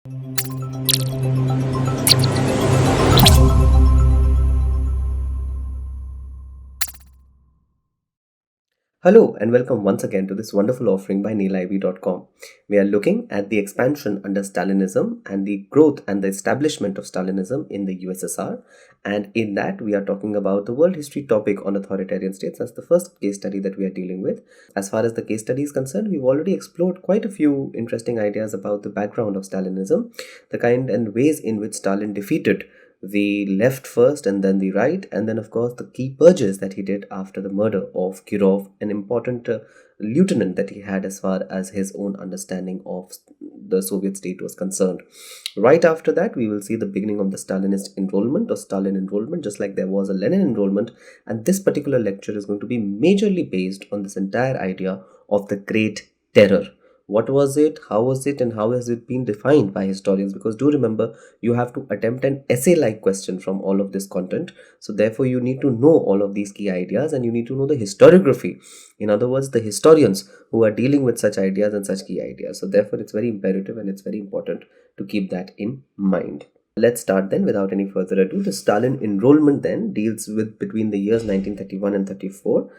Hello and welcome once again to this wonderful offering by neeliv.com. We are looking at the expansion under Stalinism and the growth and the establishment of Stalinism in the USSR. And in that, we are talking about the world history topic on authoritarian states. That's the first case study that we are dealing with. As far as the case study is concerned, we've already explored quite a few interesting ideas about the background of Stalinism, the kind and ways in which Stalin defeated the left first and then the right, and then of course the key purges that he did after the murder of Kirov, an important lieutenant that he had as far as his own understanding of the Soviet state was concerned. Right after that, we will see the beginning of the Stalinist enrollment or Stalin enrollment, just like there was a Lenin enrollment, and this particular lecture is going to be majorly based on this entire idea of the Great Terror. What was it, how was it, and how has it been defined by historians? Because do remember, you have to attempt an essay-like question from all of this content. So therefore, you need to know all of these key ideas and you need to know the historiography. In other words, the historians who are dealing with such ideas and such key ideas. So therefore, it's very imperative and it's very important to keep that in mind. Let's start then without any further ado. The Stalin enrollment then deals with between the years 1931 and 34.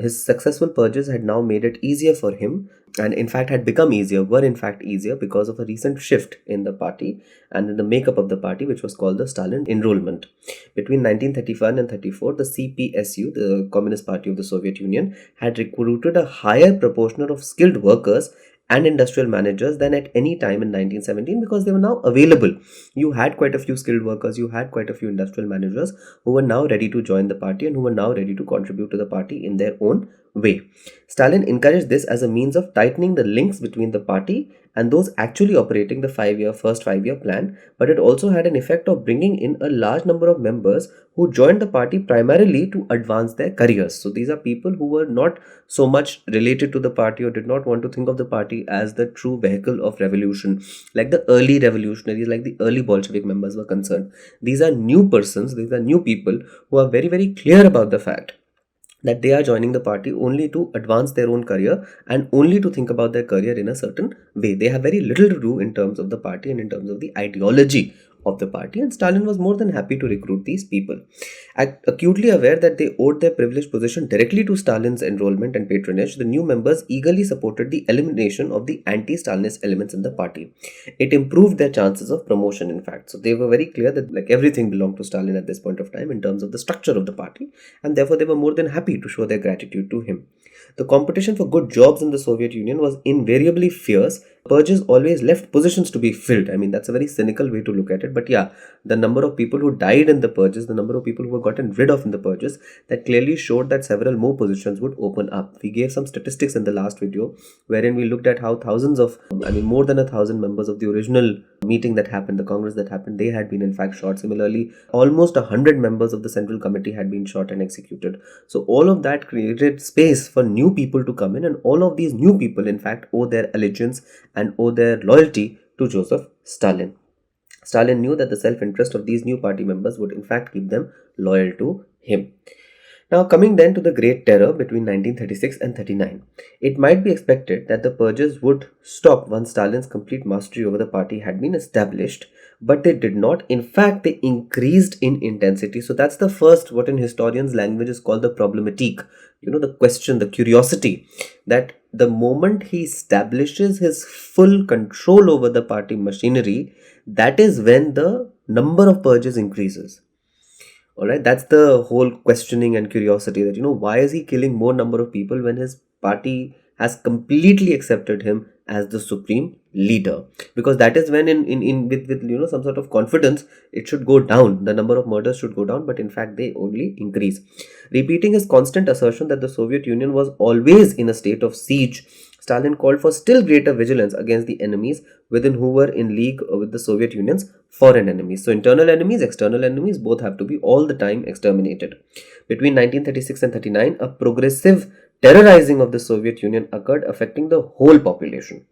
His successful purges had now made it easier for him, and in fact had become easier, were in fact easier because of a recent shift in the party and in the makeup of the party, which was called the Stalin Enrollment. Between 1931 and 34, the CPSU, the Communist Party of the Soviet Union, had recruited a higher proportion of skilled workers and industrial managers than at any time in 1917 because they were now available. You had quite a few skilled workers, you had quite a few industrial managers who were now ready to join the party and who were now ready to contribute to the party in their own way. Stalin encouraged this as a means of tightening the links between the party and those actually operating the first 5-year plan, but it also had an effect of bringing in a large number of members who joined the party primarily to advance their careers. So these are people who were not so much related to the party or did not want to think of the party as the true vehicle of revolution, like the early revolutionaries, like the early Bolshevik members were concerned. These are new persons, these are new people who are very, very clear about the fact that they are joining the party only to advance their own career and only to think about their career in a certain way. They have very little to do in terms of the party and in terms of the ideology of the party, and Stalin was more than happy to recruit these people. Acutely aware that they owed their privileged position directly to Stalin's enrollment and patronage, the new members eagerly supported the elimination of the anti-Stalinist elements in the party. It improved their chances of promotion, in fact. So they were very clear that like everything belonged to Stalin at this point of time in terms of the structure of the party, and therefore they were more than happy to show their gratitude to him. The competition for good jobs in the Soviet Union was invariably fierce. Purges always left positions to be filled. I mean, that's a very cynical way to look at it. But yeah, the number of people who died in the purges, the number of people who were gotten rid of in the purges, that clearly showed that several more positions would open up. We gave some statistics in the last video wherein we looked at how thousands of, more than 1,000 members of the original meeting that happened, the Congress that happened, they had been in fact shot. Similarly, almost 100 members of the Central Committee had been shot and executed. So all of that created space for new people to come in, and all of these new people in fact owe their allegiance and owe their loyalty to Joseph Stalin. Stalin knew that the self-interest of these new party members would in fact keep them loyal to him. Now coming then to the Great Terror between 1936 and 39. It might be expected that the purges would stop once Stalin's complete mastery over the party had been established, but they did not. In fact, they increased in intensity. So that's the first, what in historians' language is called the problematique. The question, the curiosity, that the moment he establishes his full control over the party machinery, that is when the number of purges increases. Alright, that's the whole questioning and curiosity that, why is he killing more number of people when his party has completely accepted him as the supreme leader? Because that is when with some sort of confidence, it should go down. The number of murders should go down, but in fact, they only increase. Repeating his constant assertion that the Soviet Union was always in a state of siege, Stalin called for still greater vigilance against the enemies within who were in league with the Soviet Union's foreign enemies. So internal enemies, external enemies, both have to be all the time exterminated. Between 1936 and 39, a progressive terrorizing of the Soviet Union occurred, affecting the whole population.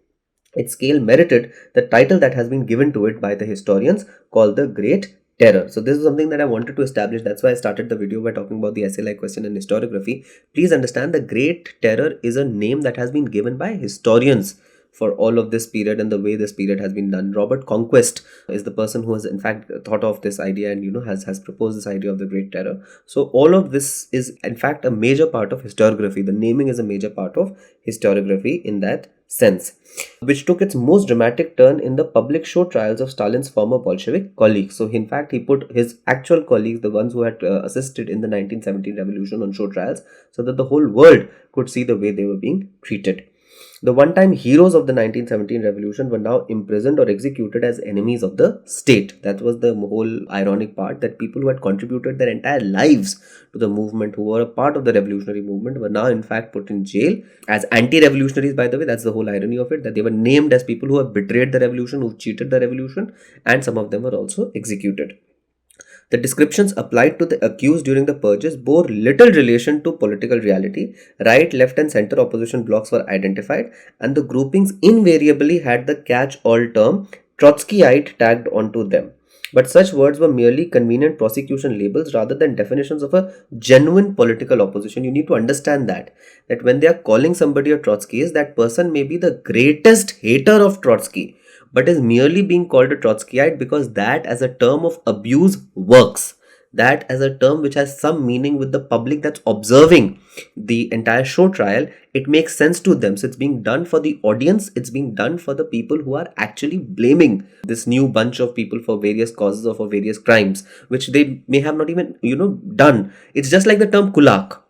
Its scale merited the title that has been given to it by the historians, called the Great Terror. So this is something that I wanted to establish. That's why I started the video by talking about the essay-like question and historiography. Please understand, the Great Terror is a name that has been given by historians for all of this period and the way this period has been done. Robert Conquest is the person who has in fact thought of this idea and has proposed this idea of the Great Terror. So all of this is in fact a major part of historiography. The naming is a major part of historiography in that sense, which took its most dramatic turn in the public show trials of Stalin's former Bolshevik colleagues. So in fact, he put his actual colleagues, the ones who had assisted in the 1917 revolution, on show trials so that the whole world could see the way they were being treated. The one-time heroes of the 1917 revolution were now imprisoned or executed as enemies of the state. That was the whole ironic part, that people who had contributed their entire lives to the movement, who were a part of the revolutionary movement, were now in fact put in jail as anti-revolutionaries. By the way, that's the whole irony of it, that they were named as people who have betrayed the revolution, who cheated the revolution, and some of them were also executed. The descriptions applied to the accused during the purges bore little relation to political reality. Right, left and center opposition blocks were identified, and the groupings invariably had the catch-all term Trotskyite tagged onto them. But such words were merely convenient prosecution labels rather than definitions of a genuine political opposition. You need to understand that when they are calling somebody a Trotskyist, that person may be the greatest hater of Trotsky, but is merely being called a Trotskyite because that as a term of abuse works. That as a term which has some meaning with the public that's observing the entire show trial, it makes sense to them. So it's being done for the audience, it's being done for the people who are actually blaming this new bunch of people for various causes or for various crimes, which they may have not even, done. It's just like the term kulak.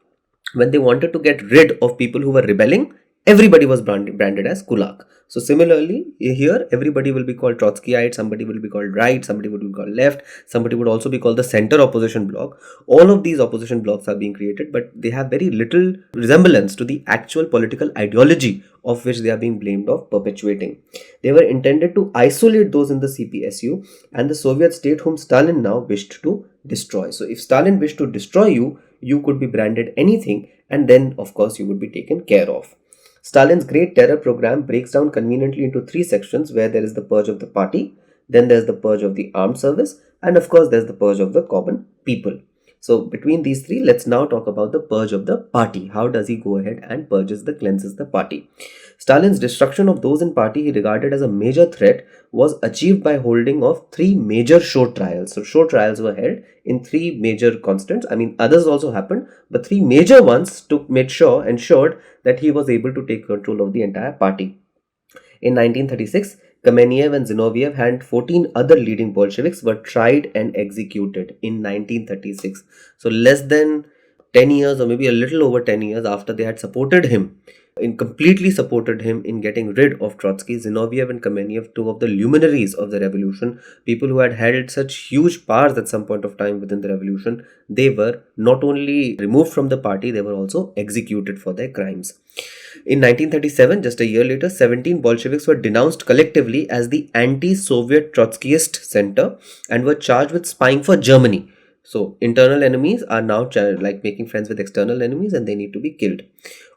When they wanted to get rid of people who were rebelling, everybody was branded as kulak. So similarly, here everybody will be called Trotskyite, somebody will be called right, somebody would be called left, somebody would also be called the center opposition bloc. All of these opposition blocs are being created, but they have very little resemblance to the actual political ideology of which they are being blamed of perpetuating. They were intended to isolate those in the CPSU and the Soviet state whom Stalin now wished to destroy. So if Stalin wished to destroy you, you could be branded anything, and then of course you would be taken care of. Stalin's Great Terror program breaks down conveniently into three sections, where there is the purge of the party, then there's the purge of the armed service, and of course there's the purge of the common people. So between these three, let's now talk about the purge of the party. How does he go ahead and cleanses the party? Stalin's destruction of those in party he regarded as a major threat was achieved by holding of three major show trials. So show trials were held in three major constants. I mean, others also happened, but three major ones ensured that he was able to take control of the entire party. In 1936, Kamenev and Zinoviev and 14 other leading Bolsheviks were tried and executed in 1936. So less than 10 years, or maybe a little over 10 years after they had completely supported him in getting rid of Trotsky, Zinoviev and Kamenev, two of the luminaries of the revolution, people who had held such huge powers at some point of time within the revolution, they were not only removed from the party, they were also executed for their crimes. In 1937, just a year later, 17 Bolsheviks were denounced collectively as the anti-Soviet Trotskyist Center and were charged with spying for Germany. So internal enemies are now like making friends with external enemies, and they need to be killed.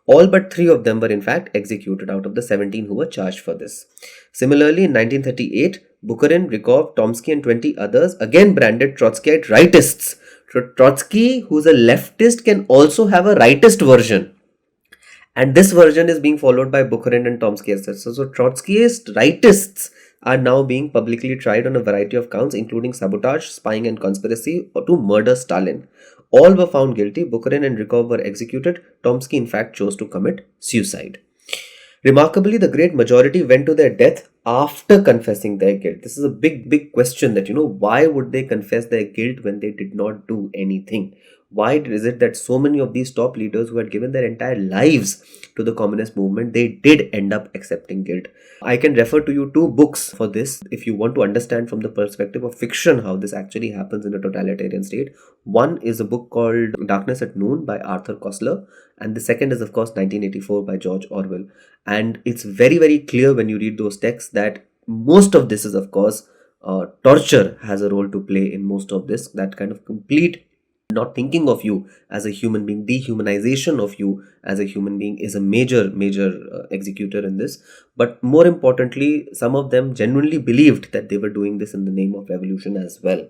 All but 3 of them were in fact executed out of the 17 who were charged for this. Similarly, in 1938, Bukharin, Rykov, Tomsky and 20 others again branded Trotskyite rightists. So Trotsky, who's a leftist, can also have a rightist version. And this version is being followed by Bukharin and Tomsky, etc. So Trotskyist rightists are now being publicly tried on a variety of counts, including sabotage, spying and conspiracy to murder Stalin. All were found guilty. Bukharin and Rykov were executed. Tomsky in fact chose to commit suicide. Remarkably, the great majority went to their death after confessing their guilt. This is a big question, that why would they confess their guilt when they did not do anything? Why is it that so many of these top leaders who had given their entire lives to the communist movement, they did end up accepting guilt? I can refer to you 2 books for this if you want to understand from the perspective of fiction how this actually happens in a totalitarian state. One is a book called Darkness at Noon by Arthur Koestler, and the second is of course 1984 by George Orwell. And it's very clear when you read those texts that most of this is of course torture has a role to play in most of this. That kind of complete not thinking of you as a human being, dehumanization of you as a human being is a major executor in this. But more importantly, some of them genuinely believed that they were doing this in the name of revolution as well.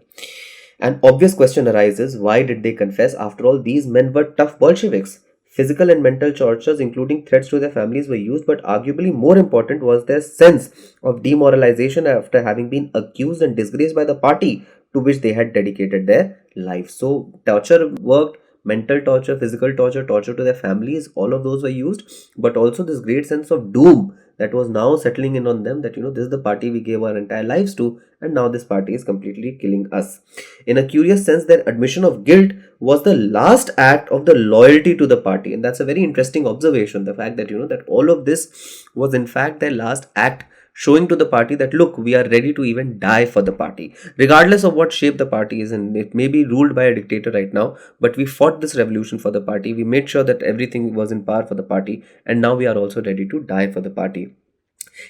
An obvious question arises, why did they confess? After all, these men were tough Bolsheviks. Physical and mental tortures, including threats to their families, were used, but arguably more important was their sense of demoralization after having been accused and disgraced by the party to which they had dedicated their life. So, torture worked, mental torture, physical torture, torture to their families, all of those were used, but also this great sense of doom that was now settling in on them, that this is the party we gave our entire lives to, and now this party is completely killing us. In a curious sense, their admission of guilt was the last act of the loyalty to the party, and that's a very interesting observation, the fact that that all of this was in fact their last act, showing to the party that look, we are ready to even die for the party, regardless of what shape the party is in. It may be ruled by a dictator right now, but we fought this revolution for the party. We made sure that everything was in power for the party, and now we are also ready to die for the party.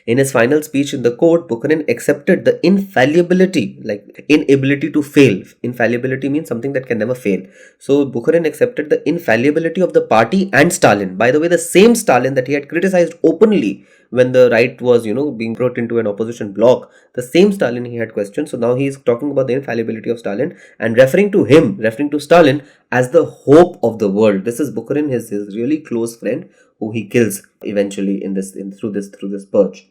In his final speech in the court, Bukharin accepted the infallibility, like inability to fail. Infallibility means something that can never fail. So Bukharin accepted the infallibility of the party and Stalin. By the way, the same Stalin that he had criticized openly when the right was, being brought into an opposition bloc, the same Stalin he had questioned. So now he is talking about the infallibility of Stalin and referring to Stalin as the hope of the world. This is Bukharin, his really close friend, who he kills eventually through this purge.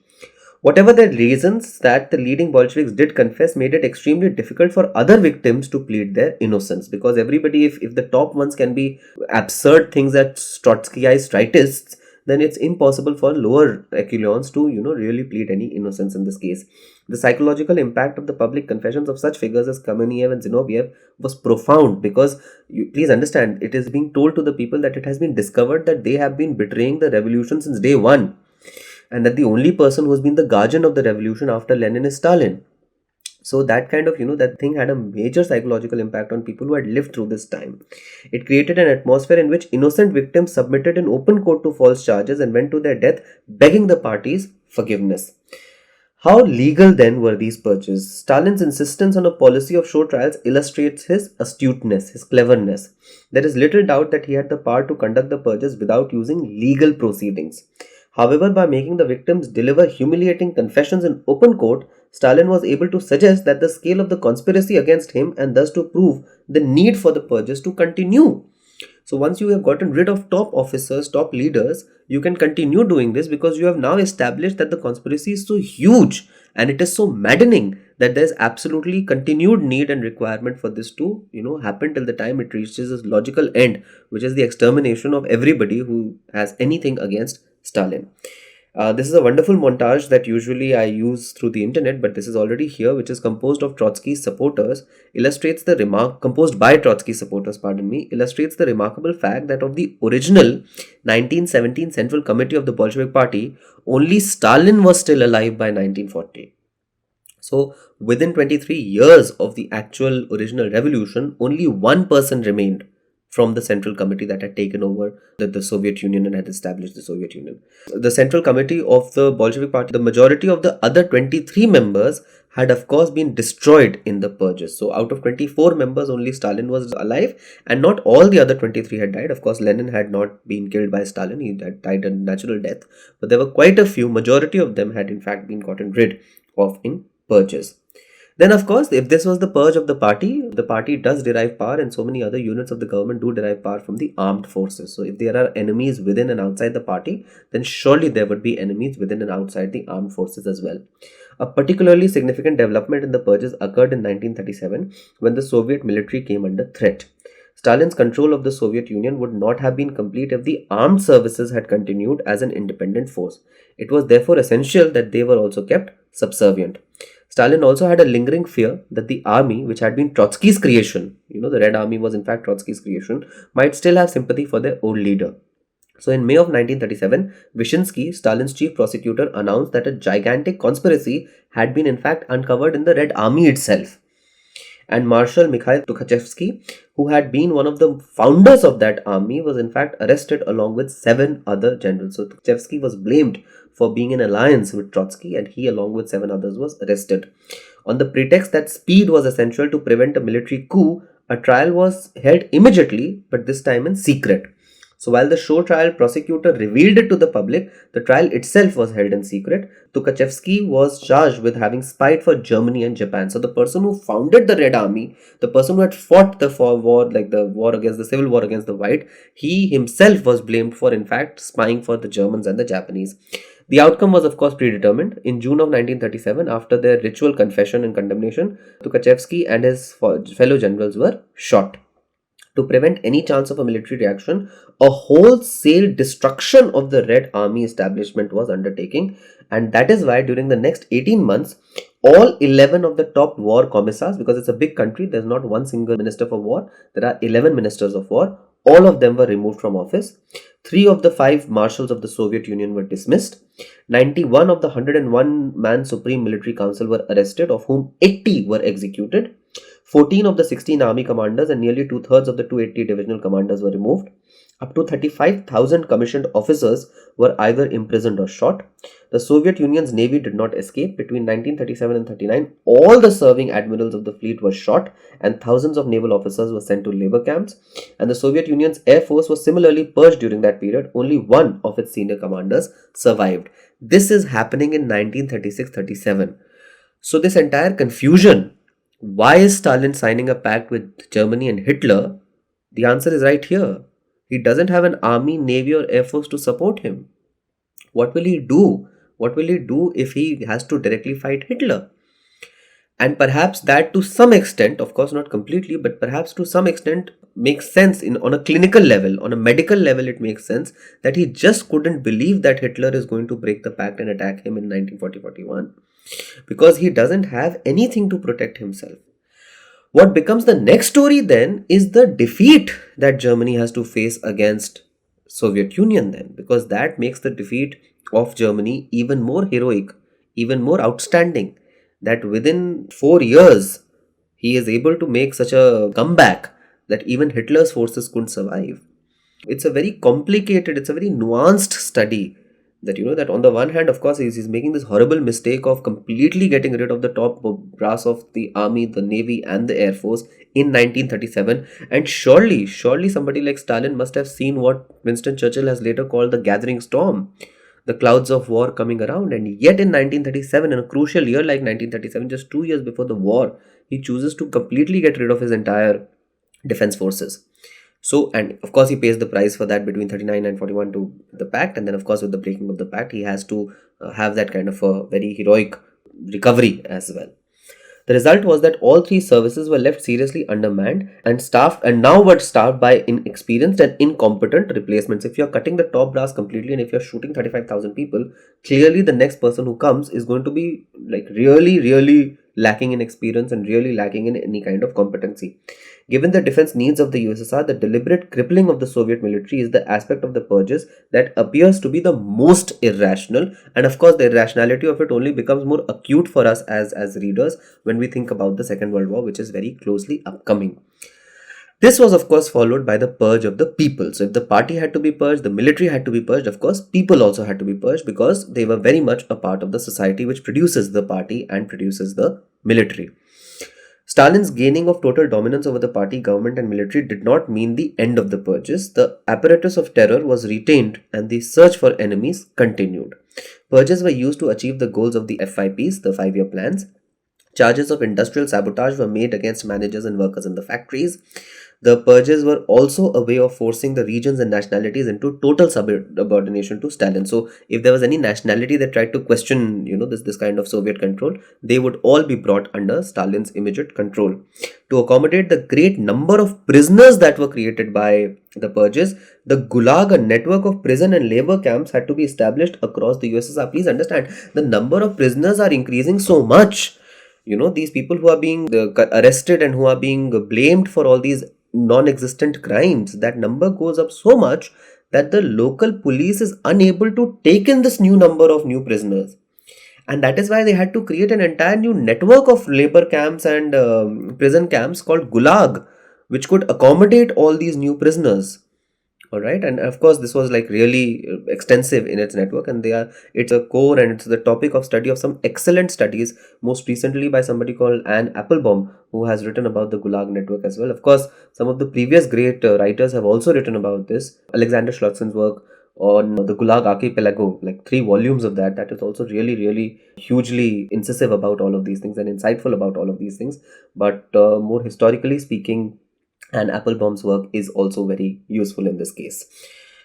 Whatever the reasons that the leading Bolsheviks did confess made it extremely difficult for other victims to plead their innocence, because everybody, if the top ones can be absurd things that Trotskyized rightists, then it's impossible for lower echelons to really plead any innocence in this case. The psychological impact of the public confessions of such figures as Kamenev and Zinoviev was profound, because please understand, it is being told to the people that it has been discovered that they have been betraying the revolution since day one, and that the only person who has been the guardian of the revolution after Lenin is Stalin. So that kind of, that thing had a major psychological impact on people who had lived through this time. It created an atmosphere in which innocent victims submitted in open court to false charges and went to their death begging the party's forgiveness. How legal then were these purges? Stalin's insistence on a policy of show trials illustrates his astuteness, his cleverness. There is little doubt that he had the power to conduct the purges without using legal proceedings. However, by making the victims deliver humiliating confessions in open court, Stalin was able to suggest that the scale of the conspiracy against him, and thus to prove the need for the purges to continue. So once you have gotten rid of top officers, top leaders, you can continue doing this, because you have now established that the conspiracy is so huge and it is so maddening that there's absolutely continued need and requirement for this to happen till the time it reaches its logical end, which is the extermination of everybody who has anything against Stalin. This is a wonderful montage that usually I use through the internet, but this is already here, which is composed by Trotsky's supporters, illustrates the remarkable fact that of the original 1917 Central Committee of the Bolshevik Party, only Stalin was still alive by 1940. So within 23 years of the actual original revolution, only one person remained from the Central Committee that had taken over the Soviet Union and had established the Soviet Union. The Central Committee of the Bolshevik Party, the majority of the other 23 members had of course been destroyed in the purges. So out of 24 members, only Stalin was alive, and not all the other 23 had died. Of course, Lenin had not been killed by Stalin, he had died a natural death, but there were quite a few, majority of them had in fact been gotten rid of in purges. Then of course, if this was the purge of the party does derive power, and so many other units of the government do derive power from the armed forces. So if there are enemies within and outside the party, then surely there would be enemies within and outside the armed forces as well. A particularly significant development in the purges occurred in 1937 when the Soviet military came under threat. Stalin's control of the Soviet Union would not have been complete if the armed services had continued as an independent force. It was therefore essential that they were also kept subservient. Stalin also had a lingering fear that the army, which had been Trotsky's creation, the Red Army was in fact Trotsky's creation, might still have sympathy for their old leader. So in May of 1937, Vyshinsky, Stalin's chief prosecutor, announced that a gigantic conspiracy had been in fact uncovered in the Red Army itself. And Marshal Mikhail Tukhachevsky, who had been one of the founders of that army, was in fact arrested along with 7 other generals. So Tukhachevsky was blamed for being in alliance with Trotsky, and he along with 7 others was arrested. On the pretext that speed was essential to prevent a military coup, a trial was held immediately, but this time in secret. So while the show trial prosecutor revealed it to the public, the trial itself was held in secret. Tukhachevsky was charged with having spied for Germany and Japan. So the person who founded the Red Army, the person who had fought the war, like the war against the civil war against the White, he himself was blamed for, in fact, spying for the Germans and the Japanese. The outcome was, of course, predetermined. In June of 1937, after their ritual confession and condemnation, Tukhachevsky and his fellow generals were shot. To prevent any chance of a military reaction, a wholesale destruction of the Red Army establishment was undertaken, and that is why during the next 18 months, all 11 of the top war commissars, because it's a big country, there's not one single minister for war, there are 11 ministers of war, all of them were removed from office. 3 of the 5 marshals of the Soviet Union were dismissed. 91 of the 101-man Supreme Military Council were arrested, of whom 80 were executed. 14 of the 16 army commanders and nearly two-thirds of the 280 divisional commanders were removed. Up to 35,000 commissioned officers were either imprisoned or shot. The Soviet Union's navy did not escape. Between 1937 and 39, all the serving admirals of the fleet were shot and thousands of naval officers were sent to labor camps. And the Soviet Union's air force was similarly purged during that period. Only one of its senior commanders survived. This is happening in 1936-37. So this entire confusion, why is Stalin signing a pact with Germany and Hitler? The answer is right here. He doesn't have an army, navy or air force to support him. What will he do? What will he do if he has to directly fight Hitler? And perhaps that to some extent, of course not completely, but perhaps to some extent makes sense on a clinical level, on a medical level it makes sense that he just couldn't believe that Hitler is going to break the pact and attack him in 1940-41 because he doesn't have anything to protect himself. What becomes the next story then is the defeat that Germany has to face against Soviet Union then, because that makes the defeat of Germany even more heroic, even more outstanding, that within 4 years he is able to make such a comeback that even Hitler's forces couldn't survive. It's a very complicated, it's a very nuanced study that, that on the one hand, of course, he's making this horrible mistake of completely getting rid of the top brass of the army, the navy and the air force in 1937. And surely somebody like Stalin must have seen what Winston Churchill has later called the gathering storm, the clouds of war coming around. And yet in 1937, in a crucial year like 1937, just 2 years before the war, he chooses to completely get rid of his entire defense forces. So, and of course he pays the price for that between 39 and 41 to the pact, and then of course with the breaking of the pact he has to have that kind of a very heroic recovery as well. The result was that all 3 services were left seriously undermanned and staffed, and now were staffed by inexperienced and incompetent replacements. If you're cutting the top brass completely and if you're shooting 35,000 people, clearly the next person who comes is going to be like really lacking in experience and really lacking in any kind of competency. Given the defense needs of the USSR, the deliberate crippling of the Soviet military is the aspect of the purges that appears to be the most irrational. And of course, the irrationality of it only becomes more acute for us as readers when we think about the Second World War, which is very closely upcoming. This was of course followed by the purge of the people. So if the party had to be purged, the military had to be purged, of course people also had to be purged because they were very much a part of the society which produces the party and produces the military. Stalin's gaining of total dominance over the party, government and military did not mean the end of the purges. The apparatus of terror was retained and the search for enemies continued. Purges were used to achieve the goals of the FIPs, the 5-year plans. Charges of industrial sabotage were made against managers and workers in the factories. The purges were also a way of forcing the regions and nationalities into total subordination to Stalin. So if there was any nationality that tried to question, this kind of Soviet control, they would all be brought under Stalin's immediate control. To accommodate the great number of prisoners that were created by the purges, the Gulag, a network of prison and labor camps, had to be established across the USSR. Please understand, the number of prisoners are increasing so much. These people who are being arrested and who are being blamed for all these non-existent crimes, that number goes up so much that the local police is unable to take in this new number of new prisoners. And that is why they had to create an entire new network of labor camps and prison camps called Gulag, which could accommodate all these new prisoners. All right, and of course, this was like really extensive in its network, and it's a core and it's the topic of study of some excellent studies, most recently by somebody called Anne Applebaum, who has written about the Gulag network as well. Of course, some of the previous great writers have also written about this. Alexander Schlotzen's work on the Gulag Archipelago, like 3 volumes of that is also really, really hugely incisive about all of these things and insightful about all of these things. But more historically speaking, and Applebaum's work is also very useful in this case.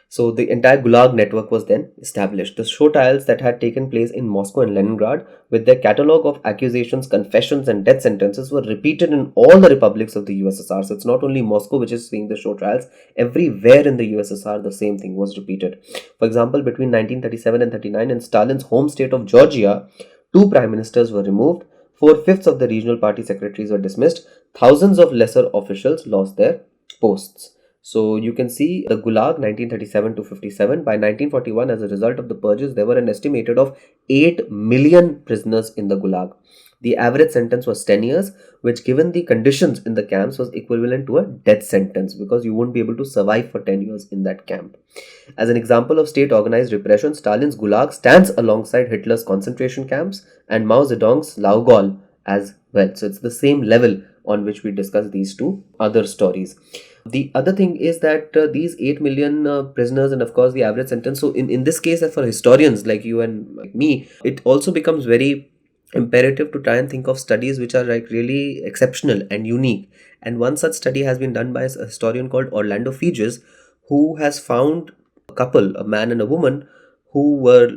So the entire Gulag network was then established. The show trials that had taken place in Moscow and Leningrad, with their catalogue of accusations, confessions, and death sentences, were repeated in all the republics of the USSR. So it's not only Moscow which is seeing the show trials; everywhere in the USSR, the same thing was repeated. For example, between 1937 and 39, in Stalin's home state of Georgia, 2 prime ministers were removed. 4/5 of the regional party secretaries were dismissed. Thousands of lesser officials lost their posts. So you can see the Gulag 1937 to 57. By 1941, as a result of the purges, there were an estimated of 8 million prisoners in the Gulag. The average sentence was 10 years, which given the conditions in the camps was equivalent to a death sentence, because you won't be able to survive for 10 years in that camp. As an example of state organized repression, Stalin's Gulag stands alongside Hitler's concentration camps and Mao Zedong's Laogol as well. So it's the same level on which we discuss these two other stories. The other thing is that these 8 million prisoners, and of course the average sentence. So in this case, for historians like you and like me, it also becomes very imperative to try and think of studies which are like really exceptional and unique. And one such study has been done by a historian called Orlando Figes, who has found a couple, a man and a woman, who were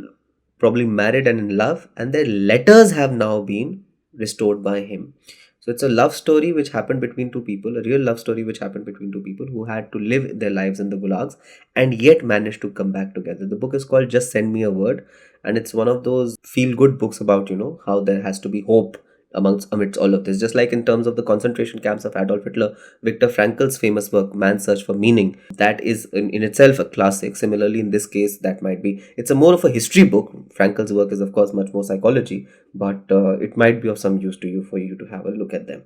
probably married and in love, and their letters have now been restored by him. So it's a love story which happened between two people, a real love story which happened between two people who had to live their lives in the gulags and yet managed to come back together. The book is called Just Send Me a Word, and it's one of those feel good books about, how there has to be hope amidst all of this. Just like in terms of the concentration camps of Adolf Hitler, Viktor Frankl's famous work, Man's Search for Meaning, that is in itself a classic. Similarly, in this case, it's a more of a history book. Frankl's work is, of course, much more psychology, but it might be of some use to you for you to have a look at them.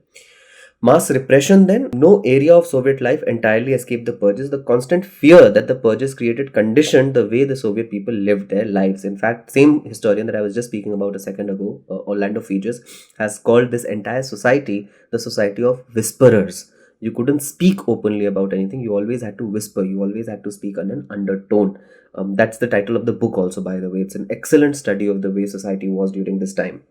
Mass repression then. No area of Soviet life entirely escaped the purges. The constant fear that the purges created conditioned the way the Soviet people lived their lives. In fact, same historian that I was just speaking about a second ago, Orlando Figes, has called this entire society the society of whisperers. You couldn't speak openly about anything. You always had to whisper. You always had to speak on an undertone. That's the title of the book also, by the way. It's an excellent study of the way society was during this time.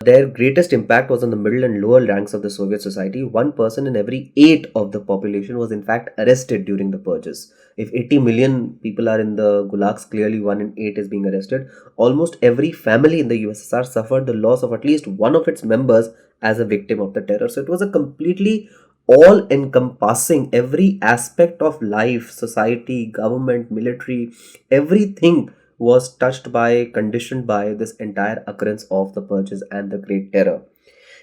Their greatest impact was on the middle and lower ranks of the Soviet society. 1 person in every 8 of the population was in fact arrested during the purges. If 80 million people are in the gulags, clearly 1 in 8 is being arrested. Almost every family in the USSR suffered the loss of at least one of its members as a victim of the terror. So it was a completely all encompassing, every aspect of life, society, government, military, everything was touched by, conditioned by this entire occurrence of the purges and the Great Terror.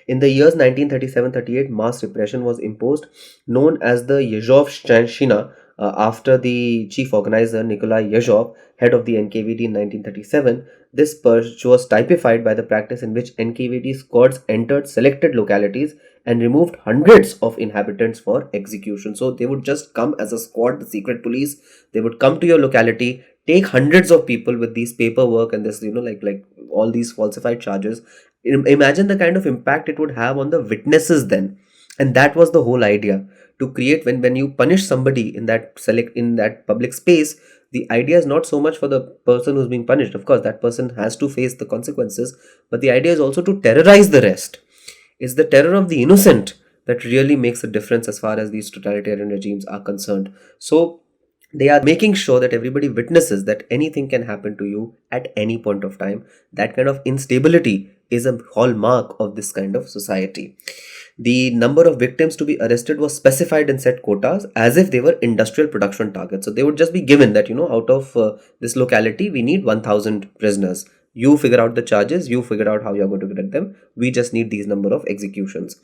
In the years 1937-38, mass repression was imposed, known as the Yezhov-Shina, after the chief organizer Nikolai Yezhov, head of the NKVD in 1937. This purge was typified by the practice in which NKVD squads entered selected localities and removed hundreds of inhabitants for execution. So they would just come as a squad, the secret police. They would come to your locality, take hundreds of people with these paperwork and this, like all these falsified charges. Imagine the kind of impact it would have on the witnesses then. And that was the whole idea, to create, when you punish somebody in that public space, the idea is not so much for the person who's being punished. Of course, that person has to face the consequences, but the idea is also to terrorize the rest. It's the terror of the innocent that really makes a difference as far as these totalitarian regimes are concerned. So they are making sure that everybody witnesses that anything can happen to you at any point of time. That kind of instability is a hallmark of this kind of society. The number of victims to be arrested was specified in set quotas as if they were industrial production targets. So they would just be given that, out of this locality, we need 1,000 prisoners. You figure out the charges, you figure out how you're going to get them. We just need these number of executions.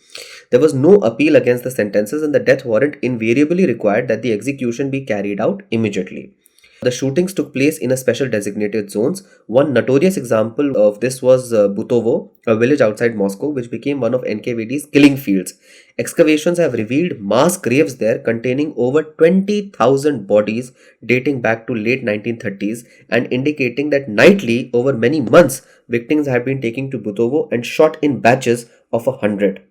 There was no appeal against the sentences, and the death warrant invariably required that the execution be carried out immediately. The shootings took place in a special designated zones. One notorious example of this was Butovo, a village outside Moscow, which became one of NKVD's killing fields. Excavations have revealed mass graves there containing over 20,000 bodies dating back to late 1930s and indicating that nightly, over many months, victims had been taken to Butovo and shot in batches of 100.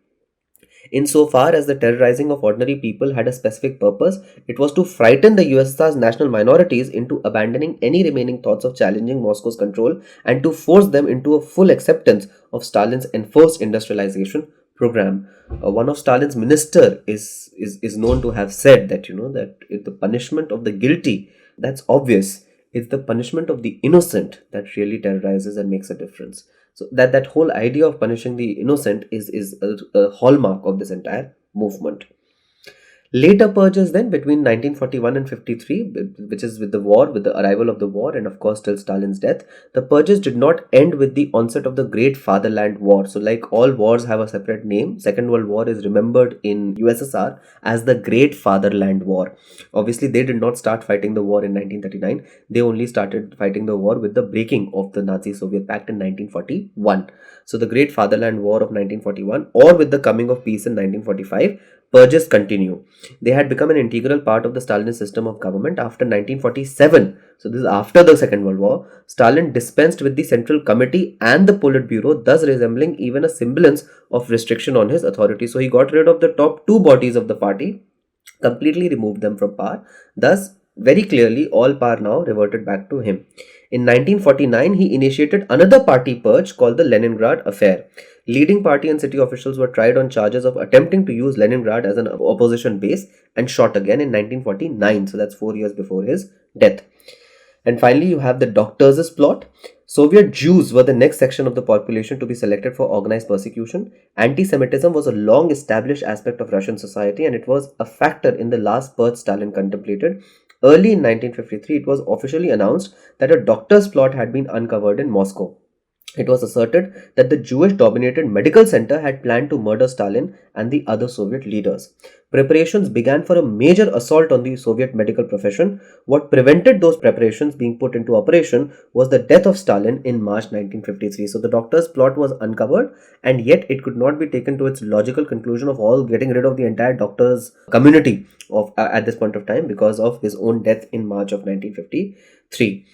Insofar as the terrorizing of ordinary people had a specific purpose, it was to frighten the USSR's national minorities into abandoning any remaining thoughts of challenging Moscow's control and to force them into a full acceptance of Stalin's enforced industrialization program. One of Stalin's minister is known to have said that that if the punishment of the guilty, that's obvious. It's the punishment of the innocent that really terrorizes and makes a difference. So that whole idea of punishing the innocent is a hallmark of this entire movement. Later purges then between 1941 and 53, which is with the arrival of the war, and of course till Stalin's death, the purges did not end with the onset of the Great Fatherland War. So like all wars have a separate name, Second World War is remembered in USSR as the Great Fatherland War. Obviously, they did not start fighting the war in 1939. They only started fighting the war with the breaking of the Nazi-Soviet Pact in 1941. So the Great Fatherland War of 1941, or with the coming of peace in 1945, purges continue. They had become an integral part of the Stalinist system of government after 1947. So this is after the Second World War. Stalin dispensed with the Central Committee and the Politburo, thus resembling even a semblance of restriction on his authority. So he got rid of the top two bodies of the party, completely removed them from power. Thus, very clearly, all power now reverted back to him. In 1949, he initiated another party purge called the Leningrad Affair. Leading party and city officials were tried on charges of attempting to use Leningrad as an opposition base and shot again in 1949. So that's 4 years before his death. And finally, you have the Doctors' plot. Soviet Jews were the next section of the population to be selected for organized persecution. Anti-Semitism was a long established aspect of Russian society, and it was a factor in the last purge Stalin contemplated. Early in 1953, it was officially announced that a doctor's plot had been uncovered in Moscow. It was asserted that the Jewish-dominated medical center had planned to murder Stalin and the other Soviet leaders. Preparations began for a major assault on the Soviet medical profession. What prevented those preparations being put into operation was the death of Stalin in March 1953. So the doctor's plot was uncovered, and yet it could not be taken to its logical conclusion of all getting rid of the entire doctors community at this point of time because of his own death in March of 1953.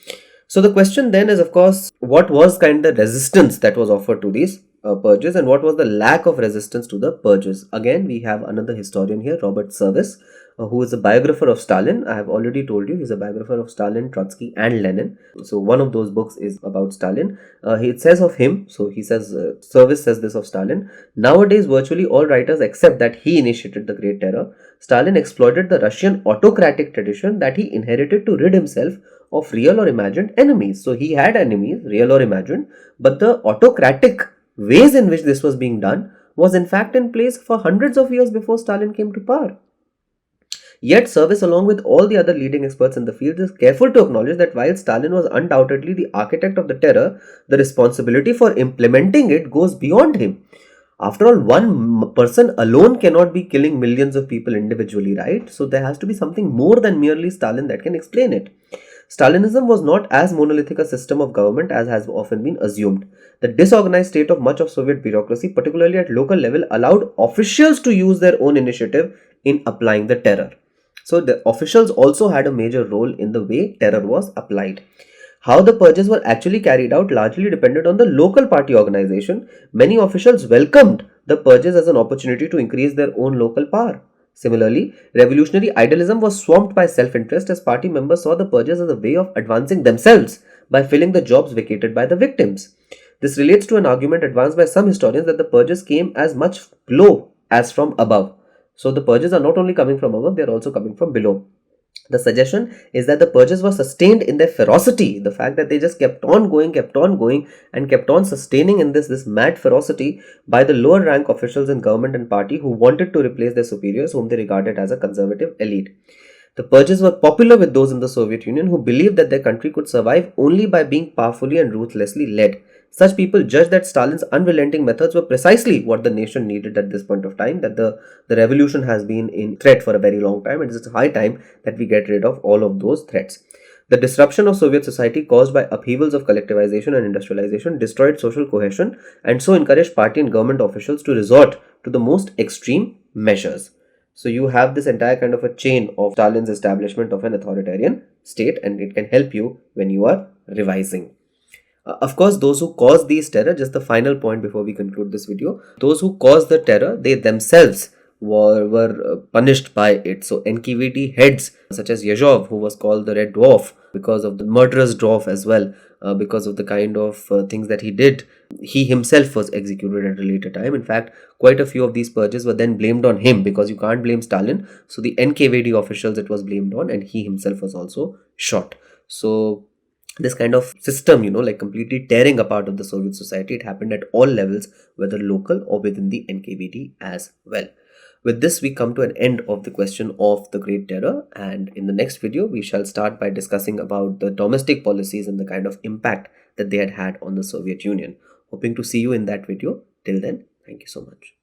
So the question then is, of course, what was kind of the resistance that was offered to these purges, and what was the lack of resistance to the purges? Again, we have another historian here, Robert Service, who is a biographer of Stalin. I have already told you he's a biographer of Stalin, Trotsky and Lenin. So one of those books is about Stalin. It says of him, so he says, Service says this of Stalin: nowadays virtually all writers accept that he initiated the Great Terror. Stalin exploited the Russian autocratic tradition that he inherited to rid himself of real or imagined enemies. So he had enemies, real or imagined, but the autocratic ways in which this was being done was in fact in place for hundreds of years before Stalin came to power. Yet Service, along with all the other leading experts in the field, is careful to acknowledge that while Stalin was undoubtedly the architect of the terror, the responsibility for implementing it goes beyond him. After all, one person alone cannot be killing millions of people individually, right? So there has to be something more than merely Stalin that can explain it. Stalinism was not as monolithic a system of government as has often been assumed. The disorganized state of much of Soviet bureaucracy, particularly at local level, allowed officials to use their own initiative in applying the terror. So the officials also had a major role in the way terror was applied. How the purges were actually carried out largely depended on the local party organization. Many officials welcomed the purges as an opportunity to increase their own local power. Similarly, revolutionary idealism was swamped by self-interest as party members saw the purges as a way of advancing themselves by filling the jobs vacated by the victims. This relates to an argument advanced by some historians that the purges came as much below as from above. So the purges are not only coming from above, they are also coming from below. The suggestion is that the purges were sustained in their ferocity, the fact that they just kept on going and kept on sustaining in this mad ferocity by the lower rank officials in government and party who wanted to replace their superiors whom they regarded as a conservative elite. The purges were popular with those in the Soviet Union who believed that their country could survive only by being powerfully and ruthlessly led. Such people judged that Stalin's unrelenting methods were precisely what the nation needed at this point of time, that the revolution has been in threat for a very long time, and it is high time that we get rid of all of those threats. The disruption of Soviet society caused by upheavals of collectivization and industrialization destroyed social cohesion and so encouraged party and government officials to resort to the most extreme measures. So you have this entire kind of a chain of Stalin's establishment of an authoritarian state, and it can help you when you are revising. Of course, those who caused these terror, just the final point before we conclude this video, those who caused the terror, they themselves were punished by it. So NKVD heads such as Yezhov, who was called the Red Dwarf because of the murderous dwarf as well, because of the kind of things that he did, he himself was executed at a later time. In fact, quite a few of these purges were then blamed on him, because you can't blame Stalin. So the NKVD officials it was blamed on, and he himself was also shot. So this kind of system, like completely tearing apart of the Soviet society, it happened at all levels, whether local or within the NKVD as well. With this, we come to an end of the question of the Great Terror, and in the next video, we shall start by discussing about the domestic policies and the kind of impact that they had on the Soviet Union. Hoping to see you in that video. Till then, thank you so much.